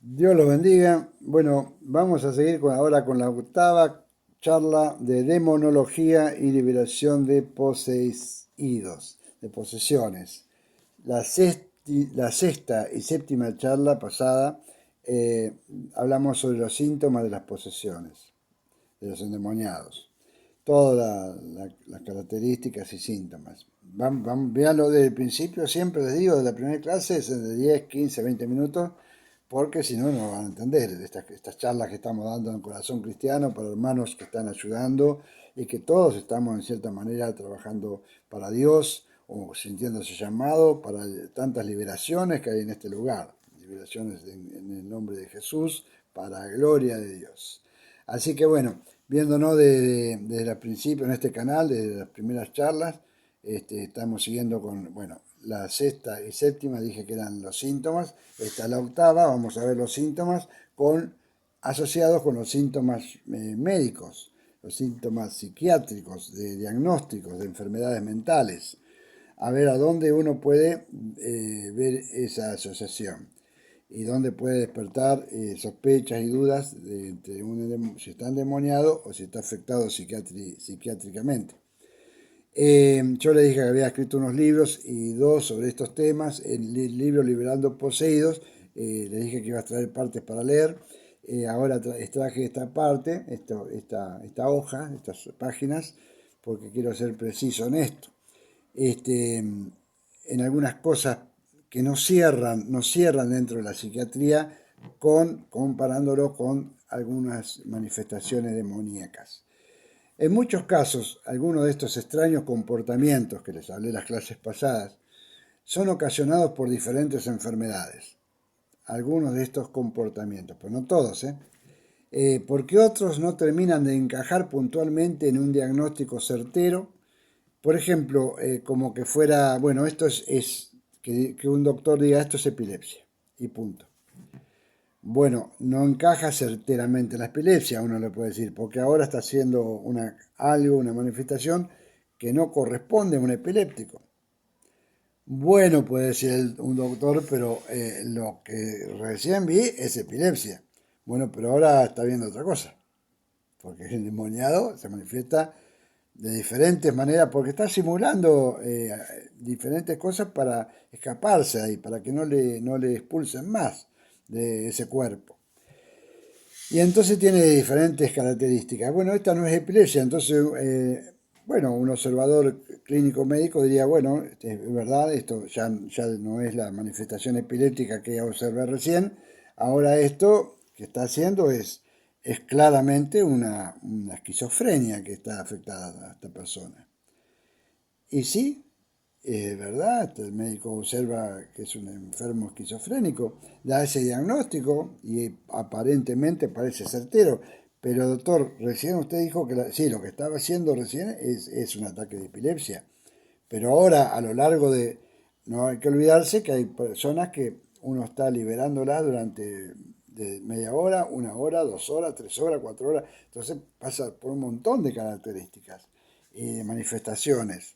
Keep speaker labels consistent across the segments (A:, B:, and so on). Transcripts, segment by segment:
A: Dios los bendiga. Bueno, vamos a seguir ahora con la octava charla de demonología y liberación de poseídos, de posesiones. La sexta y séptima charla pasada hablamos sobre los síntomas de las posesiones, de los endemoniados. Todas las características y síntomas. Véanlo desde el principio, siempre les digo, de la primera clase, es de 10, 15, 20 minutos, porque si no, no van a entender estas charlas que estamos dando en Corazón Cristiano para hermanos que están ayudando y que todos estamos en cierta manera trabajando para Dios o sintiéndose llamado para tantas liberaciones que hay en este lugar, liberaciones en el nombre de Jesús para la gloria de Dios. Así que bueno, viéndonos desde el principio en este canal, desde las primeras charlas, estamos siguiendo con, bueno, la sexta y séptima dije que eran los síntomas, esta es la octava, vamos a ver los síntomas asociados con los síntomas médicos, los síntomas psiquiátricos, de diagnósticos de enfermedades mentales, a ver a dónde uno puede ver esa asociación y dónde puede despertar sospechas y dudas de entre si está endemoniado o si está afectado psiquiátricamente. Yo le dije que había escrito unos libros y dos sobre estos temas. El libro Liberando Poseídos, le dije que iba a traer partes para leer. Ahora extraje esta parte, esta hoja, estas páginas, porque quiero ser preciso en esto. En algunas cosas que no cierran dentro de la psiquiatría, comparándolo con algunas manifestaciones demoníacas. En muchos casos, algunos de estos extraños comportamientos que les hablé en las clases pasadas son ocasionados por diferentes enfermedades. Algunos de estos comportamientos, pero no todos, porque otros no terminan de encajar puntualmente en un diagnóstico certero. Por ejemplo, como que fuera, bueno, esto es que un doctor diga esto es epilepsia y punto. Bueno, no encaja certeramente en la epilepsia, uno le puede decir, porque ahora está haciendo una manifestación que no corresponde a un epiléptico. Bueno, puede decir un doctor, pero lo que recién vi es epilepsia. Bueno, pero ahora está viendo otra cosa, porque el endemoniado se manifiesta de diferentes maneras, porque está simulando diferentes cosas para escaparse ahí, para que no le expulsen más de ese cuerpo. Y entonces tiene diferentes características. Bueno, esta no es epilepsia, entonces, bueno, un observador clínico médico diría, bueno, es verdad, esto ya no es la manifestación epiléptica que observé recién, ahora esto que está haciendo es claramente una esquizofrenia que está afectada a esta persona. Y sí, ¿verdad? El médico observa que es un enfermo esquizofrénico, da ese diagnóstico y aparentemente parece certero. Pero doctor, recién usted dijo que sí, lo que estaba haciendo recién es un ataque de epilepsia. Pero ahora, a lo largo de... No hay que olvidarse que hay personas que uno está liberándolas durante de media hora, 1 hora, 2 horas, 3 horas, 4 horas. Entonces pasa por un montón de características y de manifestaciones.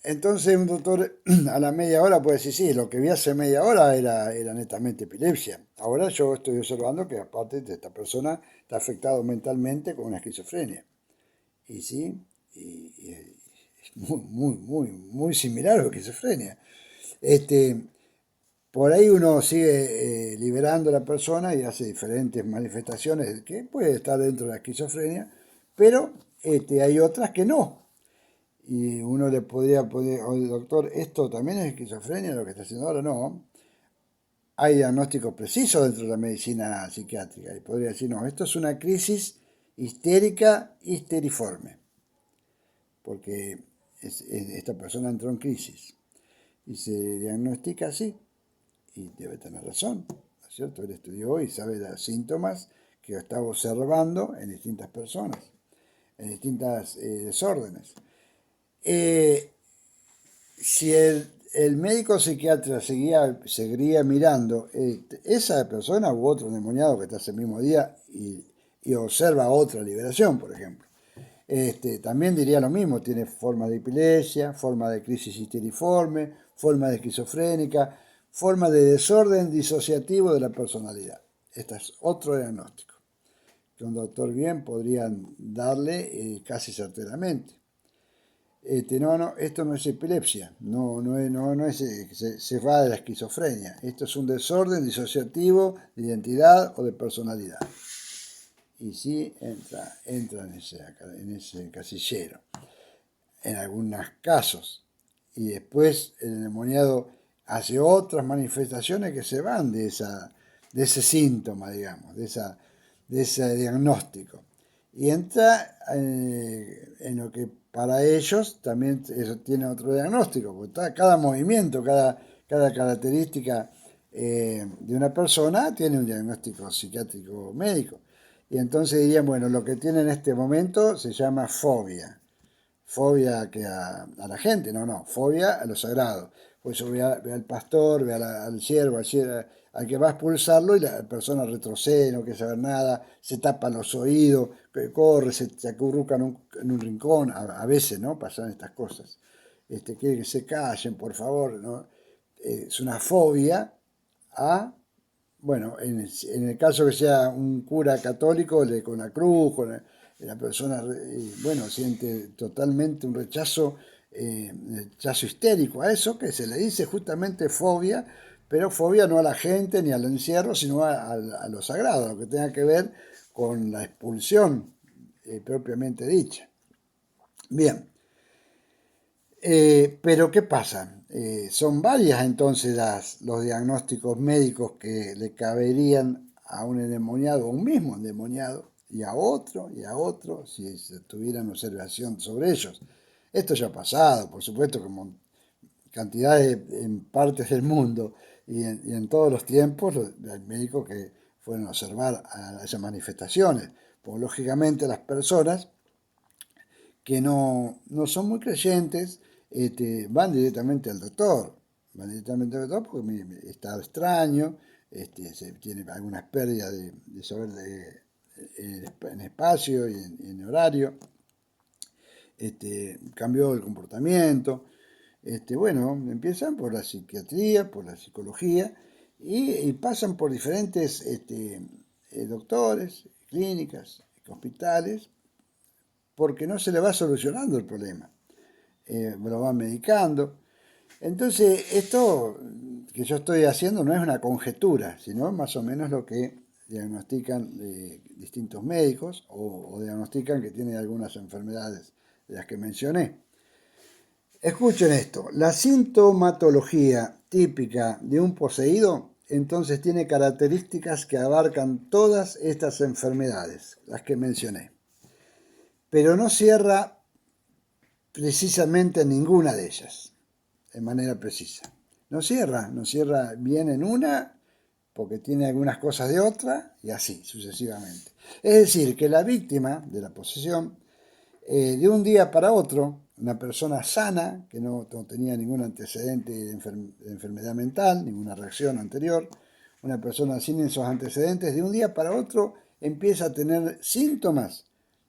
A: Entonces un doctor a la media hora puede decir, sí, lo que vi hace media hora era netamente epilepsia. Ahora yo estoy observando que aparte de esta persona está afectado mentalmente con una esquizofrenia. Y sí, y es muy similar a la esquizofrenia. Este, por ahí uno sigue liberando a la persona y hace diferentes manifestaciones que puede estar dentro de la esquizofrenia, pero hay otras que no. Y uno le podría poner, oye doctor, esto también es esquizofrenia lo que está haciendo ahora, no. Hay diagnósticos precisos dentro de la medicina psiquiátrica y podría decir, no, esto es una crisis histérica histeriforme, porque esta persona entró en crisis y se diagnostica así y debe tener razón, ¿no es cierto? Él estudió y sabe de los síntomas que está observando en distintas personas, en distintas desórdenes. Eh, si el médico psiquiatra seguiría mirando esa persona u otro endemoniado que está ese mismo día y observa otra liberación, por ejemplo, también diría lo mismo, tiene forma de epilepsia, forma de crisis histeriforme, forma de esquizofrénica, forma de desorden disociativo de la personalidad. Este es otro diagnóstico que un doctor bien podría darle casi certeramente. Esto no es epilepsia, no es, se va de la esquizofrenia. Esto es un desorden disociativo de identidad o de personalidad. Y sí entra en ese casillero, en algunos casos. Y después el endemoniado hace otras manifestaciones que se van de ese síntoma, digamos, de ese diagnóstico. Y entra en lo que para ellos también eso tiene otro diagnóstico, porque cada movimiento, cada característica de una persona tiene un diagnóstico psiquiátrico médico. Y entonces dirían, bueno, lo que tiene en este momento se llama fobia. Fobia que a la gente, no, fobia a lo sagrado. Pues yo ve al pastor, ve al siervo, al que va a expulsarlo y la persona retrocede, no quiere saber nada, se tapa los oídos, corre, se acurruca en un rincón, a veces, ¿no? Pasan estas cosas. Quiere que se callen, por favor, ¿no? Es una fobia a, bueno, en el caso que sea un cura católico, con la cruz, la persona, bueno, siente totalmente un rechazo histérico a eso, que se le dice justamente fobia, pero fobia no a la gente ni al encierro, sino a lo sagrado, a lo que tenga que ver con la expulsión propiamente dicha. Bien, pero ¿qué pasa? Son varias entonces los diagnósticos médicos que le caberían a un endemoniado, a un mismo endemoniado, y a otro, si se tuvieran observación sobre ellos. Esto ya ha pasado, por supuesto, como cantidades en partes del mundo y en todos los tiempos, hay médicos que fueron a observar a esas manifestaciones. Pues lógicamente las personas que no son muy creyentes van directamente al doctor. Van directamente al doctor porque está extraño, se tiene algunas pérdidas de saber en espacio y en horario, cambió el comportamiento. Bueno, empiezan por la psiquiatría, por la psicología y pasan por diferentes doctores, clínicas, hospitales, porque no se le va solucionando el problema. Lo van medicando. Entonces, esto que yo estoy haciendo no es una conjetura, sino más o menos lo que diagnostican distintos médicos o diagnostican que tiene algunas enfermedades de las que mencioné. Escuchen esto, la sintomatología típica de un poseído entonces tiene características que abarcan todas estas enfermedades, las que mencioné, pero no cierra precisamente en ninguna de ellas, de manera precisa. No cierra bien en una porque tiene algunas cosas de otra y así sucesivamente. Es decir, que la víctima de la posesión, de un día para otro, una persona sana, que no tenía ningún antecedente de enfermedad mental, ninguna reacción anterior, una persona sin esos antecedentes, de un día para otro empieza a tener síntomas,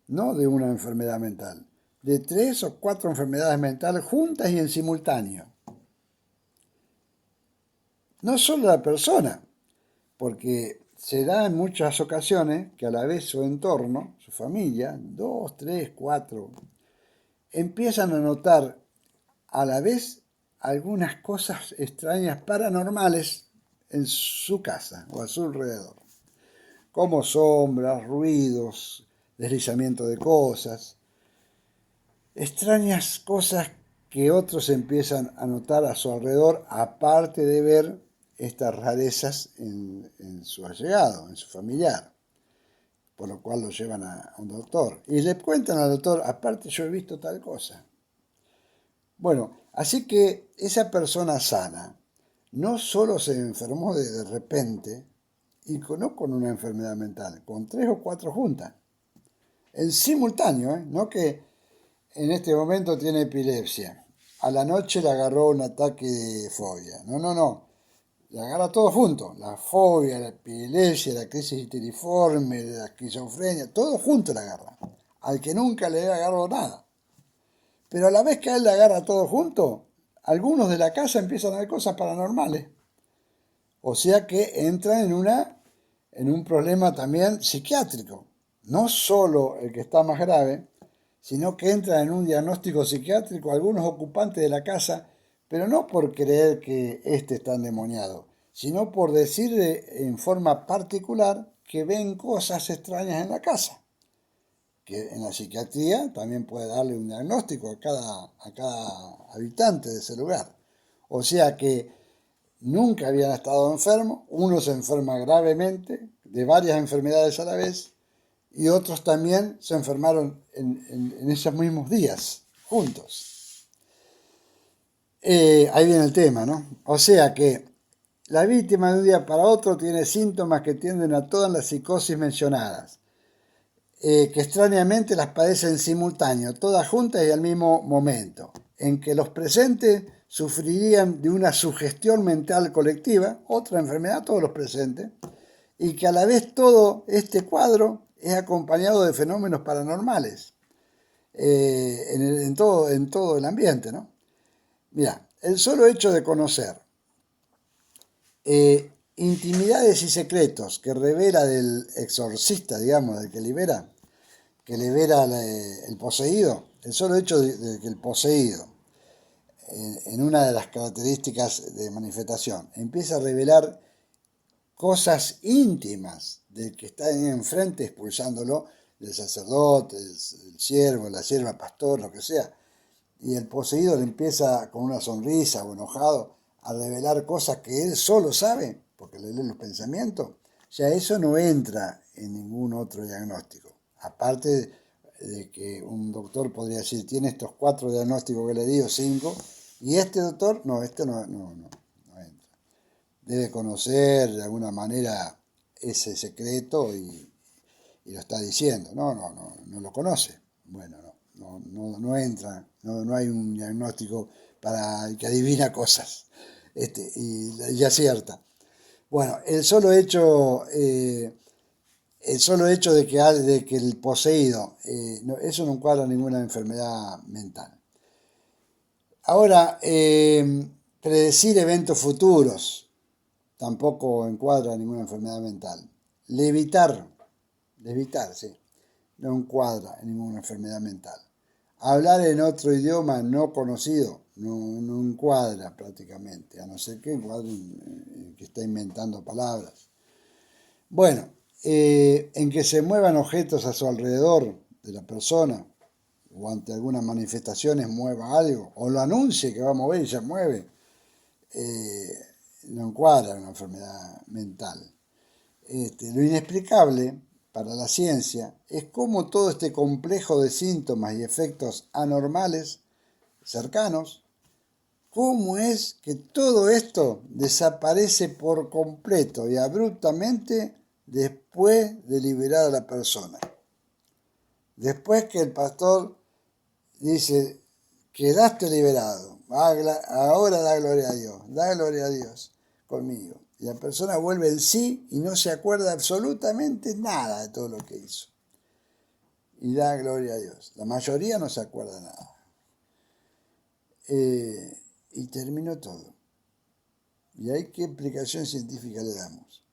A: no de una enfermedad mental, de 3 o 4 enfermedades mentales juntas y en simultáneo. No solo la persona, porque se da en muchas ocasiones que a la vez su entorno, su familia, 2, 3, 4, empiezan a notar a la vez algunas cosas extrañas paranormales en su casa o a su alrededor, como sombras, ruidos, deslizamiento de cosas, extrañas cosas que otros empiezan a notar a su alrededor, aparte de ver estas rarezas en su allegado, en su familiar, por lo cual lo llevan a un doctor. Y le cuentan al doctor, aparte yo he visto tal cosa. Bueno, así que esa persona sana no solo se enfermó de repente, y no con una enfermedad mental, con 3 o 4 juntas, en simultáneo, no que en este momento tiene epilepsia, a la noche le agarró un ataque de fobia, no, le agarra todo junto, la fobia, la epilepsia, la crisis histeriforme, la esquizofrenia, todo junto le agarra, al que nunca le agarró nada. Pero a la vez que a él le agarra todo junto, algunos de la casa empiezan a ver cosas paranormales. O sea que entran en un problema también psiquiátrico. No solo el que está más grave, sino que entran en un diagnóstico psiquiátrico algunos ocupantes de la casa, pero no por creer que éste está endemoniado, sino por decir en forma particular que ven cosas extrañas en la casa, que en la psiquiatría también puede darle un diagnóstico a cada habitante de ese lugar. O sea que nunca habían estado enfermos, uno se enferma gravemente de varias enfermedades a la vez y otros también se enfermaron en esos mismos días, juntos. Ahí viene el tema, ¿no? O sea que la víctima de un día para otro tiene síntomas que tienden a todas las psicosis mencionadas, que extrañamente las padecen en simultáneo, todas juntas y al mismo momento, en que los presentes sufrirían de una sugestión mental colectiva, otra enfermedad, todos los presentes, y que a la vez todo este cuadro es acompañado de fenómenos paranormales en todo el ambiente, ¿no? Mira, el solo hecho de conocer intimidades y secretos que revela del exorcista, digamos, del que libera el poseído, el solo hecho de que el poseído, en una de las características de manifestación, empieza a revelar cosas íntimas del que está ahí enfrente expulsándolo, del sacerdote, del siervo, la sierva, pastor, lo que sea, y el poseído le empieza con una sonrisa o enojado a revelar cosas que él solo sabe, porque le lee los pensamientos, ya eso no entra en ningún otro diagnóstico. Aparte de que un doctor podría decir, tiene estos 4 diagnósticos que le di o 5, y este doctor, no, este no entra. Debe conocer de alguna manera ese secreto y lo está diciendo. No lo conoce. Bueno, no entra, no hay un diagnóstico para el que adivina cosas y acierta. Bueno, el solo hecho de que el poseído, eso no encuadra ninguna enfermedad mental. Ahora, predecir eventos futuros tampoco encuadra ninguna enfermedad mental. Levitar, sí, no encuadra en ninguna enfermedad mental. Hablar en otro idioma no conocido no encuadra prácticamente, a no ser que encuadre que está inventando palabras. Bueno, en que se muevan objetos a su alrededor de la persona o ante algunas manifestaciones mueva algo o lo anuncie que va a mover y se mueve, no encuadra una enfermedad mental. Lo inexplicable para la ciencia es cómo todo este complejo de síntomas y efectos anormales cercanos, cómo es que todo esto desaparece por completo y abruptamente después de liberar a la persona. Después que el pastor dice, quedaste liberado, ahora da gloria a Dios conmigo. Y la persona vuelve en sí y no se acuerda absolutamente nada de todo lo que hizo. Y da gloria a Dios. La mayoría no se acuerda nada. Y terminó todo. ¿Y ahí qué explicación científica le damos?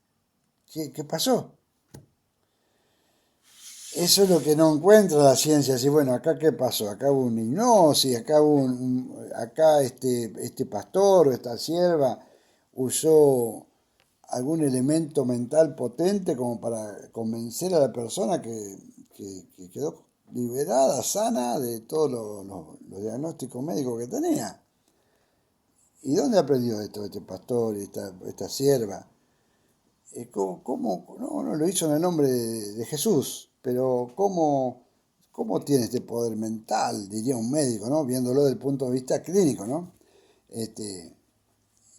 A: ¿Qué pasó? Eso es lo que no encuentra la ciencia. Así, bueno, acá qué pasó, acá hubo una hipnosis, acá este pastor o esta sierva usó algún elemento mental potente como para convencer a la persona que quedó liberada, sana de todos los diagnósticos médicos que tenía. ¿Y dónde aprendió esto este pastor y esta sierva? ¿Cómo? No lo hizo en el nombre de Jesús, pero ¿cómo tiene este poder mental? Diría un médico, ¿no? Viéndolo desde el punto de vista clínico, ¿no?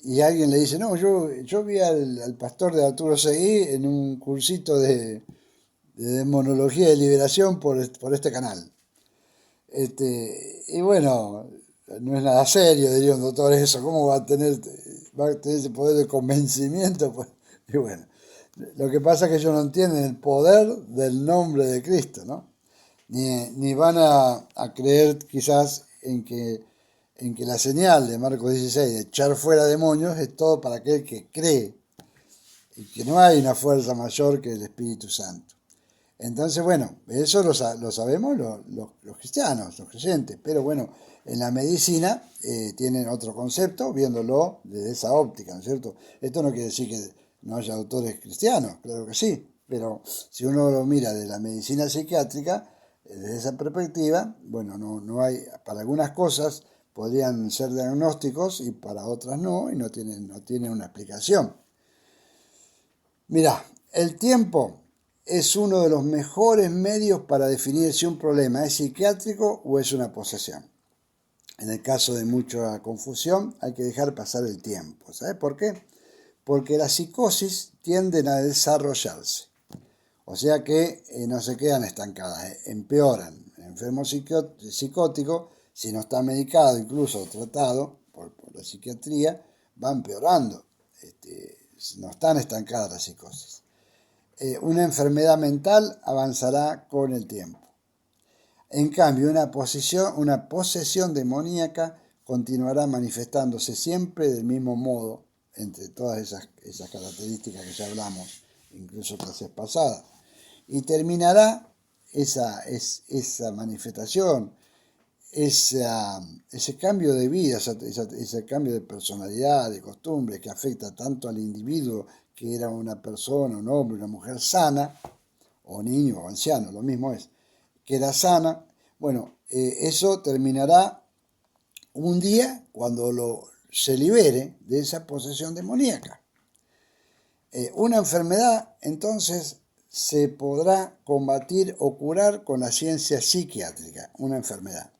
A: Y alguien le dice, no, yo vi al pastor de Arturo Seguí en un cursito de demonología de liberación por este canal. Y bueno, no es nada serio, diría un doctor eso, ¿cómo va a tener ese poder de convencimiento? Pues, y bueno, lo que pasa es que ellos no entienden el poder del nombre de Cristo, ¿no? Ni van a creer quizás en que la señal de Marcos 16 de echar fuera demonios es todo para aquel que cree. y que no hay una fuerza mayor que el Espíritu Santo. Entonces, bueno, eso lo sabemos los cristianos, los creyentes, pero bueno, en la medicina tienen otro concepto, viéndolo desde esa óptica, ¿no es cierto? Esto no quiere decir que no haya autores cristianos, claro que sí, pero si uno lo mira de la medicina psiquiátrica, desde esa perspectiva, bueno, no hay, para algunas cosas podrían ser diagnósticos y para otras no, y no tienen una explicación. Mirá, el tiempo es uno de los mejores medios para definir si un problema es psiquiátrico o es una posesión. En el caso de mucha confusión, hay que dejar pasar el tiempo. ¿Sabes por qué? Porque las psicosis tienden a desarrollarse. O sea que no se quedan estancadas, empeoran. El enfermo psicótico, si no está medicado, incluso tratado por la psiquiatría, va empeorando. No están estancadas las psicosis. Una enfermedad mental avanzará con el tiempo. En cambio, una posesión demoníaca continuará manifestándose siempre del mismo modo, entre todas esas características que ya hablamos, incluso clases pasadas. Y terminará esa manifestación, ese cambio de vida, ese cambio de personalidad, de costumbre que afecta tanto al individuo que era una persona, un hombre, una mujer sana, o niño o anciano, lo mismo es, que era sana. Bueno, eso terminará un día cuando se libere de esa posesión demoníaca. Una enfermedad, entonces, se podrá combatir o curar con la ciencia psiquiátrica, una enfermedad.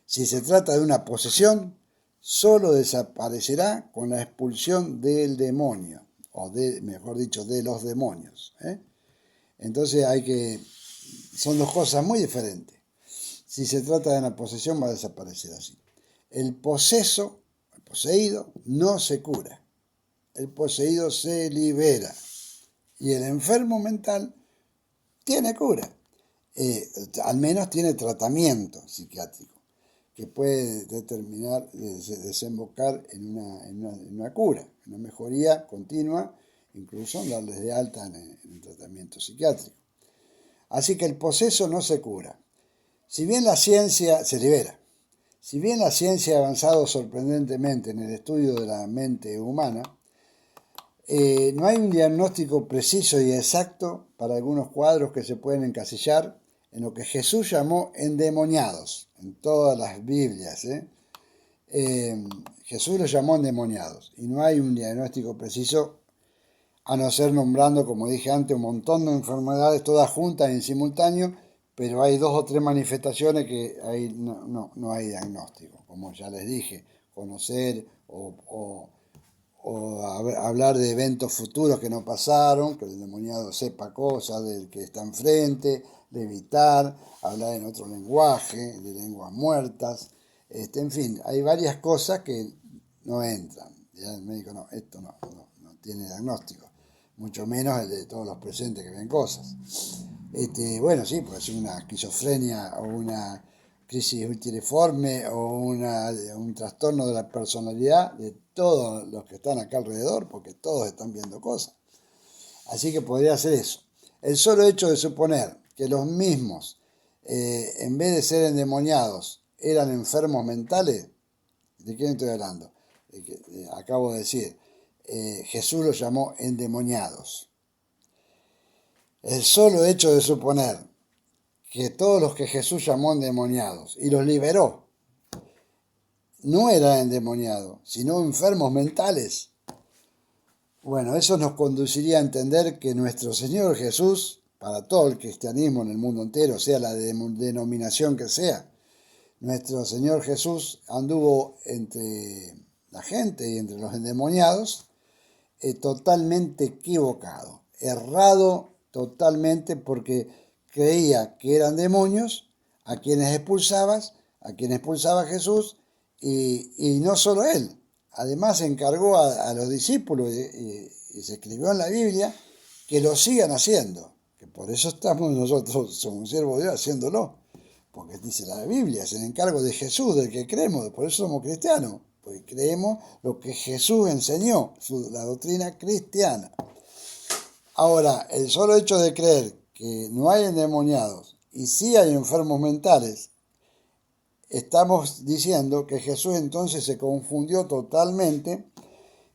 A: Si se trata de una posesión, solo desaparecerá con la expulsión del demonio, o mejor dicho, de los demonios. Entonces son dos cosas muy diferentes. Si se trata de una posesión, va a desaparecer así. El poseído, no se cura. El poseído se libera. Y el enfermo mental tiene cura. Al menos tiene tratamiento psiquiátrico que puede desembocar en una cura, en una mejoría continua, incluso en darles de alta en el tratamiento psiquiátrico. Así que el poseso no se cura. Si bien la ciencia se libera, si bien la ciencia ha avanzado sorprendentemente en el estudio de la mente humana, no hay un diagnóstico preciso y exacto para algunos cuadros que se pueden encasillar en lo que Jesús llamó endemoniados, en todas las Biblias. Jesús los llamó endemoniados y no hay un diagnóstico preciso, a no ser nombrando, como dije antes, un montón de enfermedades todas juntas en simultáneo, pero hay 2 o 3 manifestaciones que ahí no hay diagnóstico, como ya les dije, conocer o hablar de eventos futuros que no pasaron, que el endemoniado sepa cosas del que está enfrente, levitar, hablar en otro lenguaje, de lenguas muertas, en fin, hay varias cosas que no entran. Ya el médico esto no tiene diagnóstico, mucho menos el de todos los presentes que ven cosas. Bueno, sí, puede ser una esquizofrenia o una crisis multiforme o un trastorno de la personalidad de todos los que están acá alrededor, porque todos están viendo cosas. Así que podría ser eso. El solo hecho de suponer que los mismos, en vez de ser endemoniados, eran enfermos mentales, ¿de quién estoy hablando? Acabo de decir, Jesús los llamó endemoniados. El solo hecho de suponer que todos los que Jesús llamó endemoniados y los liberó no eran endemoniados, sino enfermos mentales. Bueno, eso nos conduciría a entender que nuestro Señor Jesús, para todo el cristianismo en el mundo entero, sea la denominación que sea, nuestro Señor Jesús anduvo entre la gente y entre los endemoniados totalmente equivocado, errado totalmente, porque creía que eran demonios a quienes expulsaba Jesús, y no solo él, además encargó a los discípulos y se escribió en la Biblia que lo sigan haciendo, que por eso estamos nosotros, somos siervos de Dios, haciéndolo, porque dice la Biblia, es el encargo de Jesús, del que creemos, por eso somos cristianos, porque creemos lo que Jesús enseñó, la doctrina cristiana. Ahora, el solo hecho de creer que no hay endemoniados y sí hay enfermos mentales, estamos diciendo que Jesús entonces se confundió totalmente,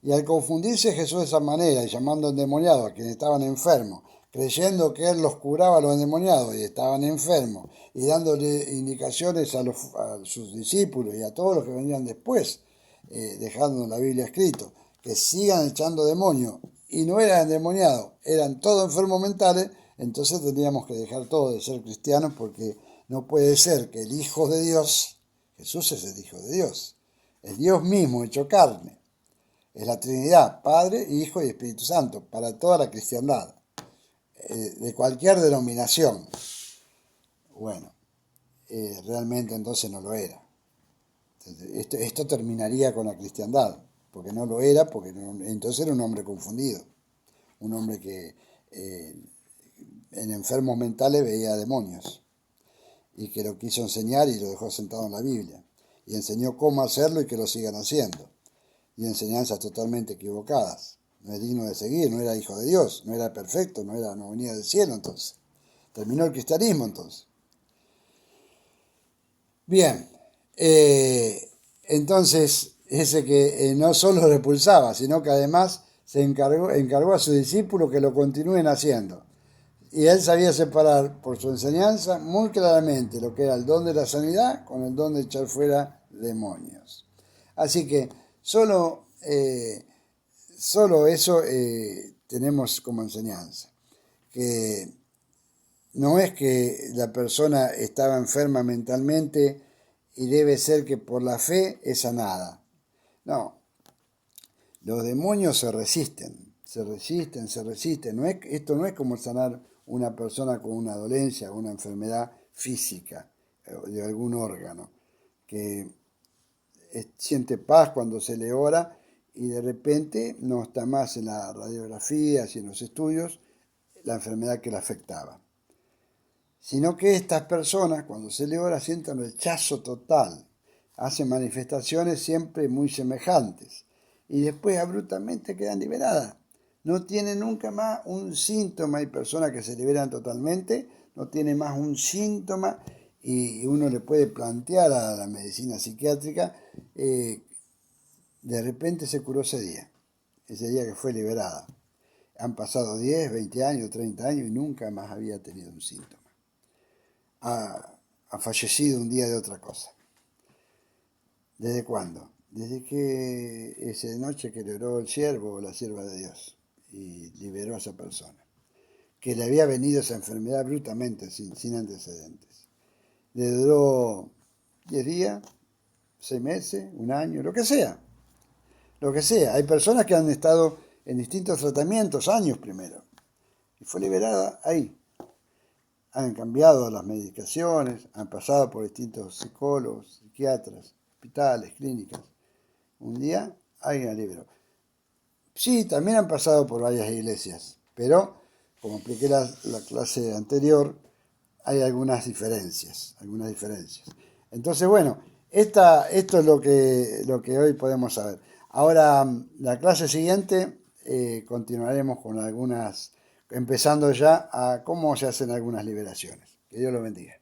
A: y al confundirse Jesús de esa manera y llamando endemoniados a quienes estaban enfermos, creyendo que Él los curaba a los endemoniados y estaban enfermos, y dándole indicaciones a sus discípulos y a todos los que venían después, dejando en la Biblia escrito, que sigan echando demonios, y no eran endemoniados, eran todos enfermos mentales, entonces tendríamos que dejar todo de ser cristianos, porque no puede ser que el Hijo de Dios, Jesús es el Hijo de Dios, es Dios mismo hecho carne, es la Trinidad, Padre, Hijo y Espíritu Santo, para toda la cristiandad, de cualquier denominación. Bueno, realmente entonces no lo era. Esto terminaría con la cristiandad, porque no lo era, porque entonces era un hombre confundido, un hombre que en enfermos mentales veía demonios, y que lo quiso enseñar y lo dejó sentado en la Biblia, y enseñó cómo hacerlo y que lo sigan haciendo, y enseñanzas totalmente equivocadas. No es digno de seguir, no era hijo de Dios, no era perfecto, no venía del cielo entonces. Terminó el cristianismo entonces. Bien, entonces ese que no solo repulsaba, sino que además se encargó a sus discípulos que lo continúen haciendo. Y él sabía separar por su enseñanza muy claramente lo que era el don de la sanidad con el don de echar fuera demonios. Así que solo eso tenemos como enseñanza, que no es que la persona estaba enferma mentalmente y debe ser que por la fe es sanada. No, los demonios se resisten. Esto no es como sanar una persona con una dolencia o una enfermedad física de algún órgano, que siente paz cuando se le ora y de repente no está más en la radiografía y en los estudios la enfermedad que la afectaba. Sino que estas personas, cuando se le ora, sienten rechazo total, hacen manifestaciones siempre muy semejantes y después abruptamente quedan liberadas. No tienen nunca más un síntoma. Hay personas que se liberan totalmente, no tienen más un síntoma, y uno le puede plantear a la medicina psiquiátrica, de repente se curó ese día que fue liberada. Han pasado 10, 20 años, 30 años y nunca más había tenido un síntoma. Ha fallecido un día de otra cosa. ¿Desde cuándo? Desde que esa noche que le oró el siervo o la sierva de Dios y liberó a esa persona, que le había venido esa enfermedad bruscamente, sin antecedentes. Le duró 10 días, 6 meses, un año, lo que sea. Lo que sea. Hay personas que han estado en distintos tratamientos, años primero, y fue liberada ahí. Han cambiado las medicaciones, han pasado por distintos psicólogos, psiquiatras, hospitales, clínicas. Un día alguien la liberó. Sí, también han pasado por varias iglesias, pero como expliqué la clase anterior, hay algunas diferencias. Entonces, bueno, esto es lo que hoy podemos saber. Ahora, la clase siguiente continuaremos con algunas, empezando ya a cómo se hacen algunas liberaciones. Que Dios lo bendiga.